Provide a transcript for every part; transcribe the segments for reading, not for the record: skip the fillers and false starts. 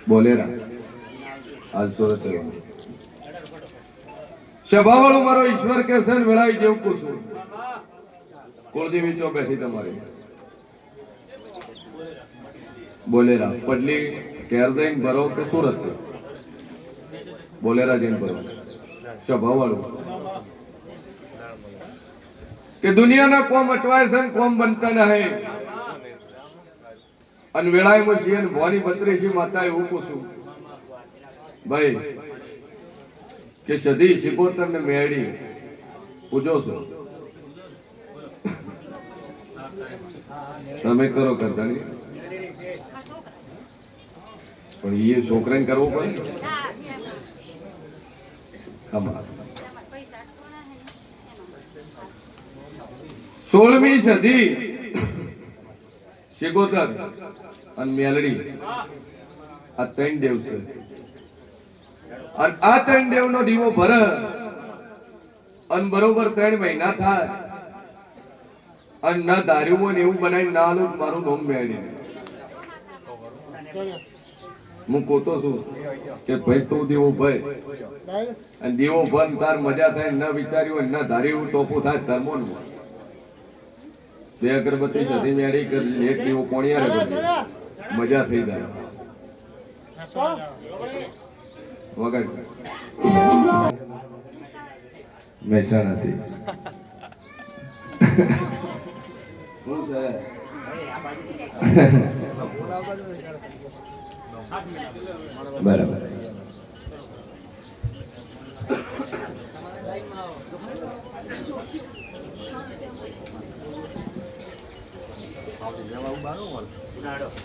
બોલેરા આજ સુરત સભાવાળો મારો ઈશ્વર કે છે વેળાઈ જેવું કુસુમ કુળદેવી ચો બેઠી તમારી બોલેરા પડલી કેર દઈને ભરો કે સુરત બોલેરા જઈને ભરો સભાવાળો કે દુનિયાના કોમ અટવાય છે ને કોમ બનતા નહીં અને વેળાઈમાં છીએ ને ભવાની બત્રીસી માતા એવું કુસુમ ભાઈ કે સદી શિકોતર ને મેળી પૂજો છો તમે કરો કરતા નહીં પણ એ છોકરાને કરવું પડે ખબર 16મી સદી શિકોતર અને મેલડી આ ત્રણ દેવ છે અને આ ત્રણ દેવ નો દીવો ભર અને બરોબર 3 મહિના થાય અને ના ધાર્યું ને એવું બનાવી ના આલું મારું નામ મેળવી હું કોતો છું કે ભાઈ તું દેવો ભાઈ અને દેવો ભન તાર મજા થાય ન વિચાર્યું ન ધાર્યું તોપું થાય ધર્મો નું 2 અગરબત્તી સધી મેળી કરી એક દેવો પોણિયારે મજા થઈ જાય વગર મહેસાણાથી બરાબર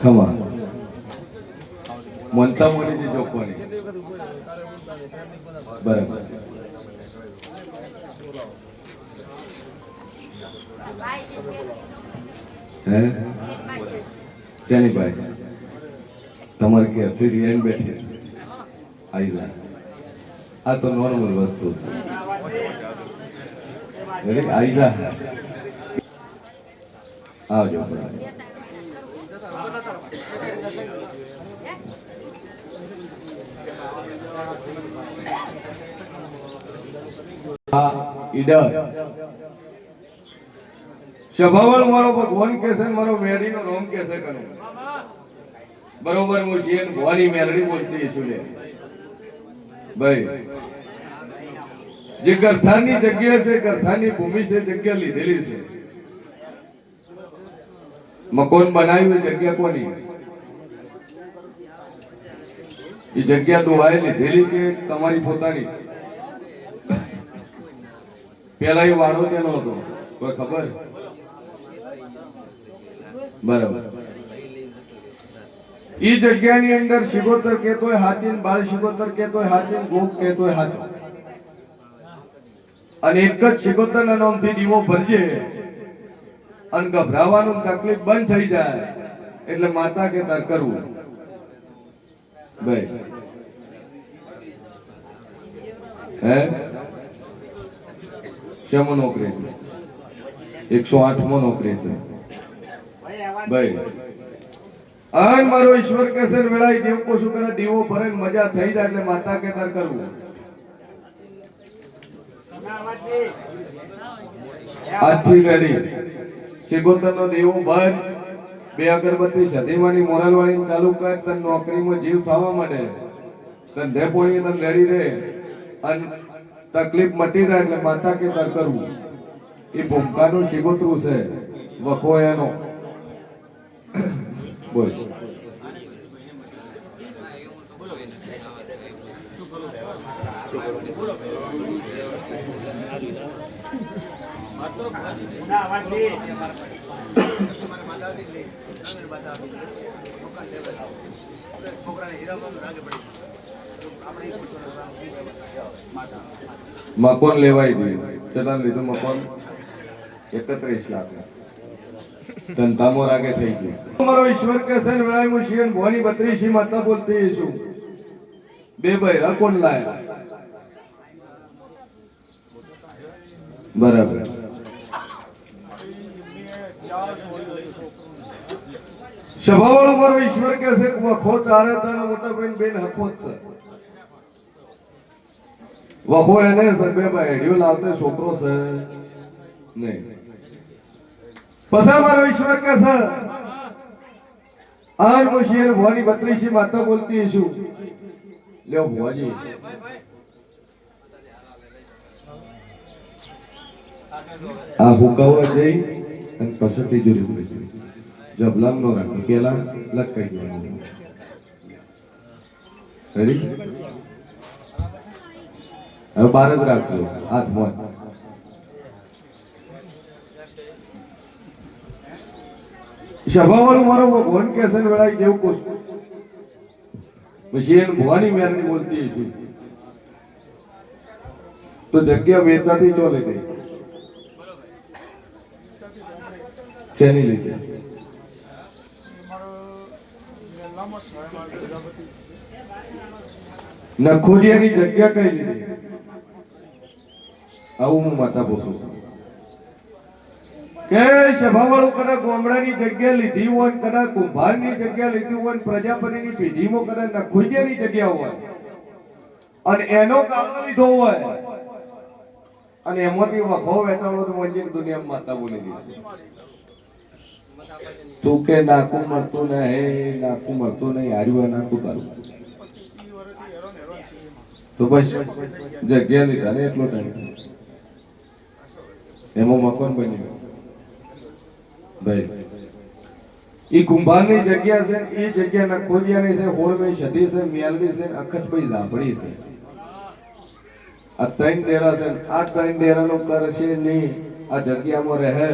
ખમા મનતા મોની જોખવાની બરાબર હે ભાઈ તમારે કે ફરી બેઠી આવી આ તો નોર્મલ વસ્તુ છે આવી આવજો સભાવાળ મારો ભગવાન કે છે મારો મેળીનો રોમ કે છે કનું બરોબર હું જીન ભવાની મેલડી બોલતી છું લે ભાઈ જે ગરથાની જગ્યા છે ગરથાની ભૂમિ છે જગ્યા લીધેલી છે મકોન બનાવ્યું જગ્યા કોની એ જગ્યા દોહાએ લીધેલી કે તમારી પોતાની પેલા એ વાળો તેનો હતો કોઈ ખબર બરાબર ઈ જગ્યાની અંદર શિગોતર કેતોય હાચીન બાલ શિગોતર કેતોય હાચીન ગોપ કેતોય હાચો અને એક જ શિગોતર ના નામથી દીવો ભરજે અને ગભરાવાનું તકલીફ બંધ થઈ જાય એટલે માતા કે તાર કરવું ભાઈ હે શેમો નોકરી 108 મો નોકરી છે ભાઈ અન મારો ઈશ્વર કેસર વેળાઈ દેવ કો શું કરે દીવો ભરે મજા થઈ જાય એટલે માતા કે તાર કરવું આજથી રેડી શિગોતર નો દેવો ભર 2 અગરબત્તી સધીમાની મોરલ વાળી ચાલુ કર તન નોકરીમાં જીવ થવા માંડે તન ધેપોણી તન લેડી રે અન તકલીફ મટી જાય એટલે માતા કે તાર કરવું એ ભૂમકાનું શિગોતરું છે વખો એનો બોલ મકોન લેવાઈ ગયું કેટલા લીધું મકોન 31 લાખ ધંધામો રાગે થઈ ગયું મારો ઈશ્વર કે છે વેળાઈ મુશિયન ભવાની 32 માતા બોલતી છું બે ભાઈ કોણ લાયા બરાબર સભાવાળો મારો ઈશ્વર કે છે વખો તારે તારા મોટા બેન બેન હકો જ છે વખો એને સગેમાં હેડિયો લાવતે છોકરો છે નહીં પસા મારો ઈશ્વર કે છે આર મુશિયર ભવાની 32 માતા બોલતી છું લ્યો ભુવાજી આ હુકાવા જઈ અને પછી તિજોરી ઉભી જબલામ નો રાખો પેલા લટકાઈ દેવાનું રેડી હવે બાર જ રાખજો હાથ મોં સભાવાળું મારો ભગવાન કેસન વેળાઈ જેવું કોશ પછી એને ભવાની મેરની બોલતી છું તો જગ્યા વેચાતી ચોલે ગઈ શેની લીધે નખોડિયાની જગ્યા કઈ લીધી આવું હું માતા પૂછું છું કે સભાવાળું કદાચ ગોમડાની જગ્યા લીધી હોય કદાચ કુંભારની જગ્યા લીધી હોય પ્રજાપતિની પેઢીમાં કદાચ નખોડિયાની જગ્યા હોય અને એનો કાળો લીધો હોય અને એમાંથી વખો વેચાણો તો મંજિર દુનિયામાં માતા બોલી દીધી તું કે નાકું મળતું નહીં નાકું મળતું નહીં હાર્યું નાકું તારું તો બસ જગ્યા લીધા ને એટલો ટાઈમ એમાં મકાન બન્યું ભાઈ ઈ કુંભારની જગ્યા છે એ જગ્યા નખોડિયાની છે 16મી સદી છે મેલડી છે અખતભાઈ ઝાપડી છે આ 3 ડેરા છે આ 3 ડેરાનો કર છે નહીં આ જગ્યામાં રહે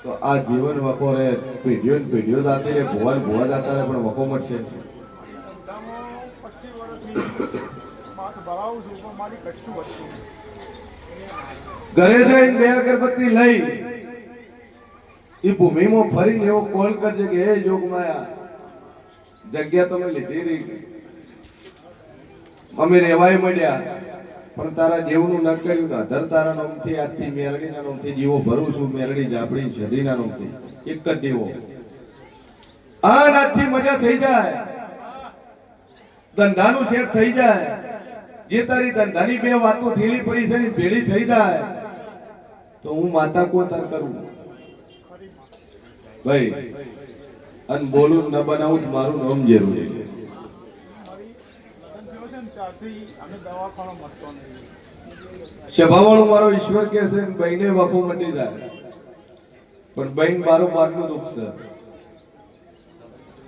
તો આ જીવન વખો રહે પેઢીઓ જાતે રે ભુવા જાતા રહે પણ વખો મળશે ઘરે જઈને 2 અગરબત્તી લઈ એ ભૂમિમાં ફરીને એવો કોલ કરજે કે હે જોગમાયા જગ્યા તમે લીધી રહી અમે રેવાય મળ્યા પણ તારા જેવનું ન કર્યું અધર તારા નામથી આજથી મેલડીના નામથી જીવો ભરું છું મેલડી જાપડી સદીના નામથી એક જ જીવો આ નાથથી મજા થઈ જાય ધંધાનું શેર થઈ જાય જે તારી ધંધાની 2 વાતો થેલી પડી છે ને ભેળી થઈ જાય તો હું માતા કો તાર કરું ભાઈ અન બોલું ન બનાવું મારું નામ જરૂરી છે સભાવાળું મારો ઈશ્વર કે છે બહેને વખો મટી જાય પણ બહેન બારોબાર નું દુઃખ છે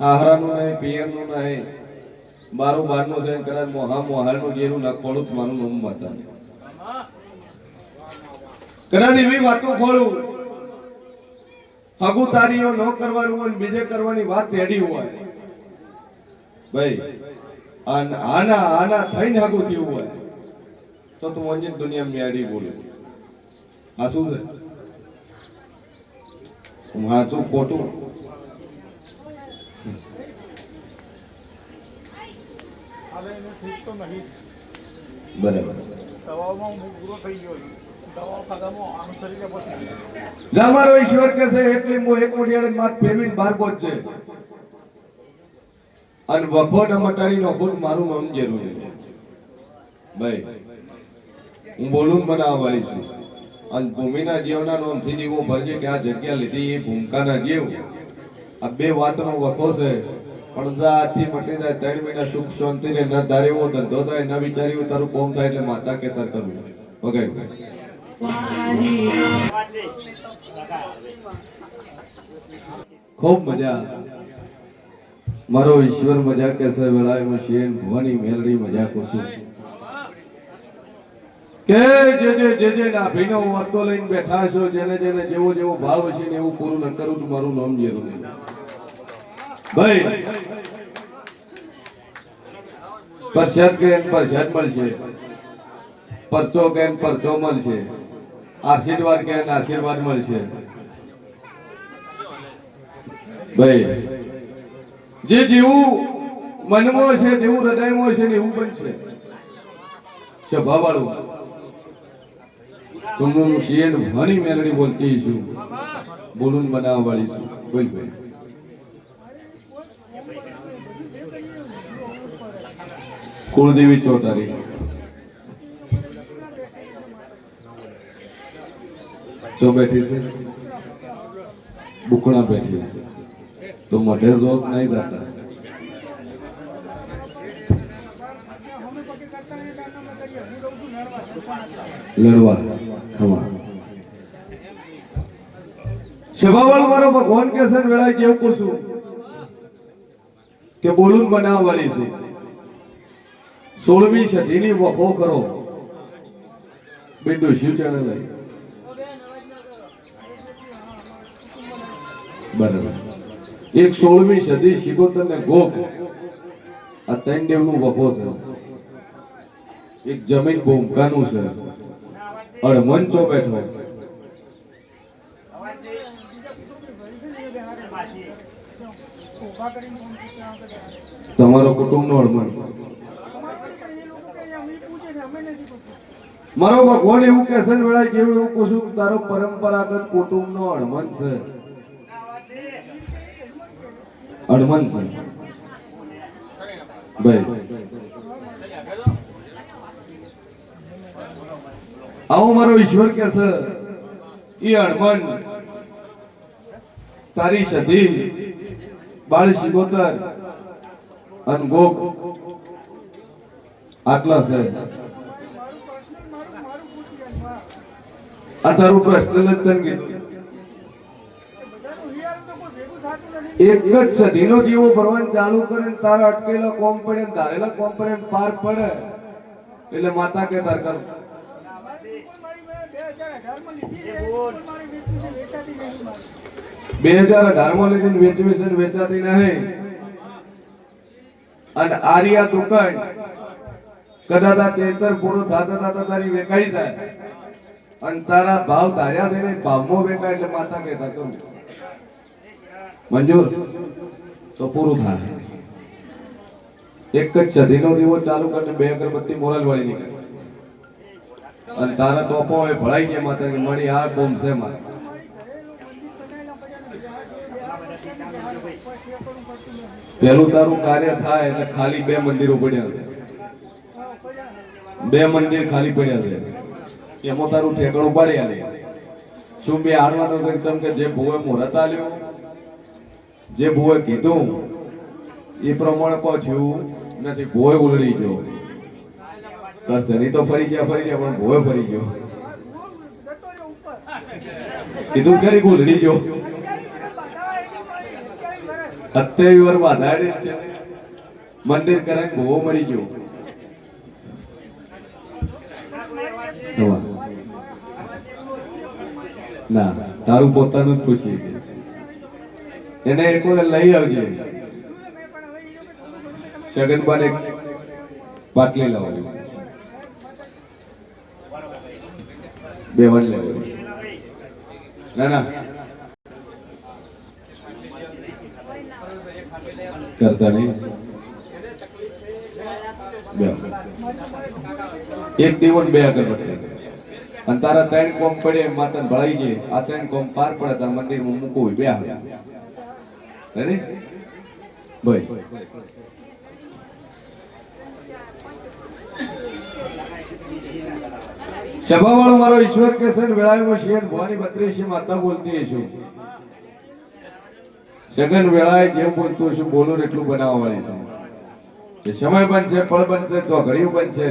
આહારાનું નહીં પિયરનું નહીં બારોબાર નું છે કદાચ મોહાલનું જેનું નખોડું મારું નામ માતા કદાચ એવી વાતો ખોલું હગુતારીઓ ન કરવાનું હોય બીજે કરવાની વાત તેડી હોય ભાઈ આના થઈને હગું થયું હોય તો તું અંજિત દુનિયા મેળી બોલું આ શું છે હું હાચું ખોટું બરાબર મારો ઈશ્વર કે છે એક લીંબુ એક મોઢિયાળે માથ ફેરવીને બાર પહોંચશે અને વખો ન મટાડી નો ખુદ મારું નામ જરૂરી છે ભાઈ હું બોલું બનાવવા વાળી છું અને ભૂમિના જીવના નામથી જીવો ભરજે કે આ જગ્યા લીધી એ ભૂમકાના જીવ આ 2 વાતનો વખો છે પણ આથી મટી જાય 3 મહિના સુખ શાંતિ ને ન ધારેવો ધંધો થાય ન વિચાર્યું તારું કોમ થાય એટલે માતા કેતર કરવું વગેરે ખૂબ મજા મારો ઈશ્વર મજા કેસે વેળાએ મશીન ભવાની મેલડી મજા કોશું કે જે ના ભીનો વાતો લઈને બેઠા છો જેને જેવો જેવો ભાવ છે ને એવું પૂરું ન કરું તો મારું નામ જરૂરી ભાઈ પરસાદ કે પરસાદ મળશે પરચો કે પરચો મળશે આશીર્વાદ કે આશીર્વાદ મળશે ભાઈ જે જેવું મનમાં છે જેવું હૃદયમાં છે ને એવું બનશે સ્વભાવવાળું હું શિયર ઘણી મેલડી બોલતી છું બોલું બનાવવા વાળી છું બોલ ભાઈ કુળદેવી ચોતારી જો બેઠી છે બુકણા બેઠી તો મઢે જોત નહીં જતા લડવા હવા સભાવાળો મારો ભગવાન કેસર વેળા કેવું પૂછું કે બોલું બનાવવા વાળી છું 16મી સદીની વખો કરો બેટો શિવ ચેનલ બરાબર એક 16મી સદી શિગોતર ને ગોપ આ ત્રણ દેવનું વખો છે એક જમીન ભૂમકાનું છે અડમંચો બેઠો તમારો કુટુંબ નો અડમણ મારો ભગવાન એવું કહેશે વેળા કેવું એવું પૂછું તારો પરંપરાગત કુટુંબ નો અડમણ છે અડમણ છે ભાઈ આવો મારો ઈશ્વર કહેશે એ અડમણ તારી સધી બાળ શિગોતર અનગોક આટલા છે આ તારું પ્રશ્ન જ તને કીધું એક જ સદીનો દીવો ભરવાનું ચાલુ કરે તારા અટકેલા કોમ પડે ધારેલા કોમ પડે પાર પડે એટલે માતા કે તાર કર 2018 માં લીધીને વેચવી છે વેચાતી નહીં અને આરિયા દુકાન કદાચ ચેતર પૂરો થતા તારી વેકાઈ જાય અને તારા ભાવ ધાર્યા થઈને ભાવમાં વેચાય એટલે માતા કહેતા કરું મંજૂર તો પૂરું થાય એક જ સદીનો દીવો ચાલુ કરીને 2 અગરબત્તી મોરલ વાળી નીકળે અને તારા ટોપો હોય ભળાઈ ગયા માતા કે મળી આ બોમ્બ છે માતા પેલું તારું કાર્ય થાય એટલે ખાલી 2 મંદિરો પડ્યા છે 2 મંદિર ખાલી પડ્યા છે એમાં તારું ઠેકડું પાડી આલે શું બે હારવાનો એકદમ કે જે ભુવે મુહૂર્ત આલ્યો જે ભુવે કીધું એ પ્રમાણે પહોંચ્યું નથી ભુવે ઉલડી ગયો કસ્તરી તો ફરી ગયા પણ ભુવે ફરી ગયો કીધું કરી ઉલડી ગયો 27 વર્ષ બાધાડે છે મંદિર કરે ભુવો મરી ગયો ના તારું પોતાનું જ ખુશી એને એક વાર લઈ આવજે શગનબાને પાટલી લાવજો બેવન લેવો ના ના કરતા નહીં એક દિવસ 2 અગરબત્તી અને તારા 3 કોમ પડે માતા ભળાઈ ગઈ આ 3 કોમ પાર પડે તારા મંદિરમાં મૂકવું 2 રેડી ભાઈ સભાવાળો મારો ઈશ્વર કેસર વેળામાં શેર ભવાની 32 માતા બોલતી છું સગન વેળાએ જેમ બોલતું છું બોલું એટલું બનાવવા વાળી છે સમય બનશે ફળ બનશે તો ઘડિયું બનશે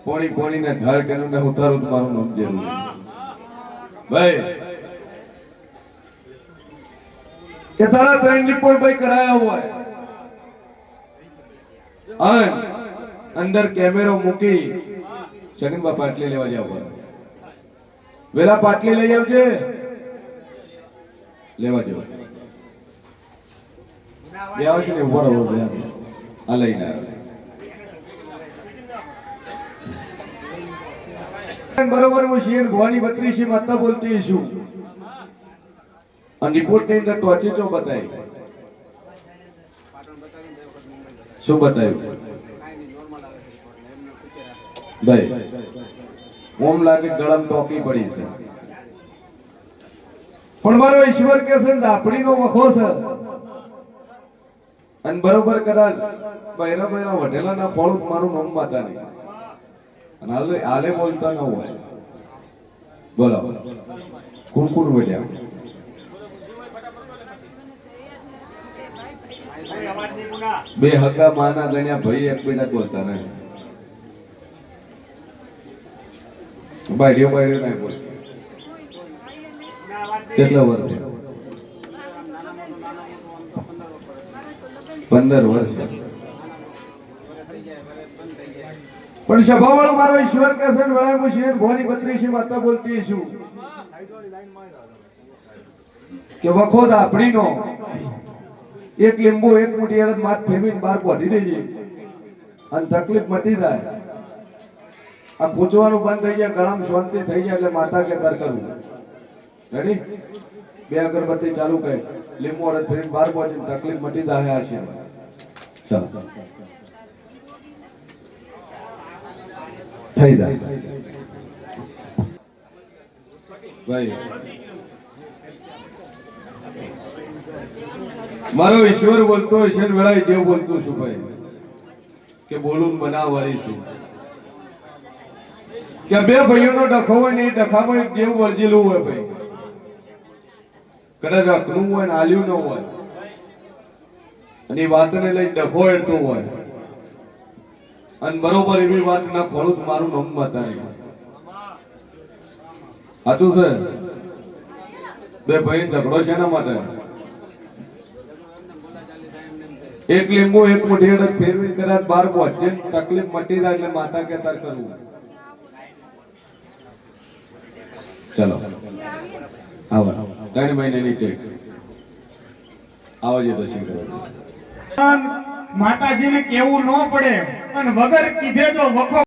પોણી ને ઢાળ કરીને ઉતારું તો મારું નામ જરૂર ભાઈ કે તારા 3 રિપોર્ટ ભાઈ કરાયા હોય અંદર કેમેરો મૂકી સગનબા પાટલી લેવા જાવ વેલા પાટલી લઈ આવજે લેવા જાવ બે આવશે ને ઉભો રહો આ લઈને બરોબર હું શિયર ભવાની 32 માતા બોલતી છું અને રિપોર્ટ ની અંદર ટોચી ચો બતાવી શું બતાવ્યું ભાઈ ઓમ લાગે ગળમ ટોકી પડી છે પણ મારો ઈશ્વર કે છે દાપડીનો વખો છે અને બરોબર કદાચ બૈરા બૈરા વઢેલાના ફળ મારું નામ માતા નહીં અને હાલે હાલે બોલતા ન હોય બોલો કોણ કોણ વઢ્યા બે હગા માના ગણ્યા ભાઈ એકબીજા બોલતા નહીં બાયરીઓ બાયરીઓ નહીં બોલતા કેટલા વર્ષ 15 વર્ષ પણ સભાવાળો મારો ઈશ્વર કસન વળાય હું શેર ભોની 32 વાતા બોલતી છું કે વખો આપણીનો એક લીંબુ એક મુઠ્ઠી અડદ માથ ફેમીને બહાર કાઢી દેજે અને તકલીફ મટી જાય આ પૂછવાનું બંધ થઈ જાય ગળામાં શાંતિ થઈ જાય એટલે માતા કે કર કરવું રેડી બે અગરબત્તી ચાલુ કરી લીંબુ અડદ ફેરીને બહાર પહોંચીને તકલીફ મટી જાય આશીર્વાદ ચાલો થઈ જાય ભાઈ મારો ઈશ્વર બોલતો ઈશ્વર વેળાએ દેવ બોલતું છું ભાઈ કે બોલું બનાવવાળી છું કે બે ભાઈઓનો ડખો હોય ને એ ડખામાં એક દેવ વર્જેલું હોય ભાઈ કદાચ અકનું હોય ને આલ્યું ન હોય અને એ વાતને લઈ ડખો એડતું હોય અને બરોબર એવી વાત ના ખોલું મારું નામ બતાવી સાચું છે બે ભાઈ ઝઘડો છે એના માટે એક લીંબુ એક મુઠ્ઠી અડદ ફેરવી કદાચ બાર પહોંચે તકલીફ મટી જાય એટલે માતા કે તાર કરવું ચલો આવો 3 મહિનાની ટેક આવજે દર્શન કરવા માતાજીને કેવું ન પડે અને વગર કીધે જો વખો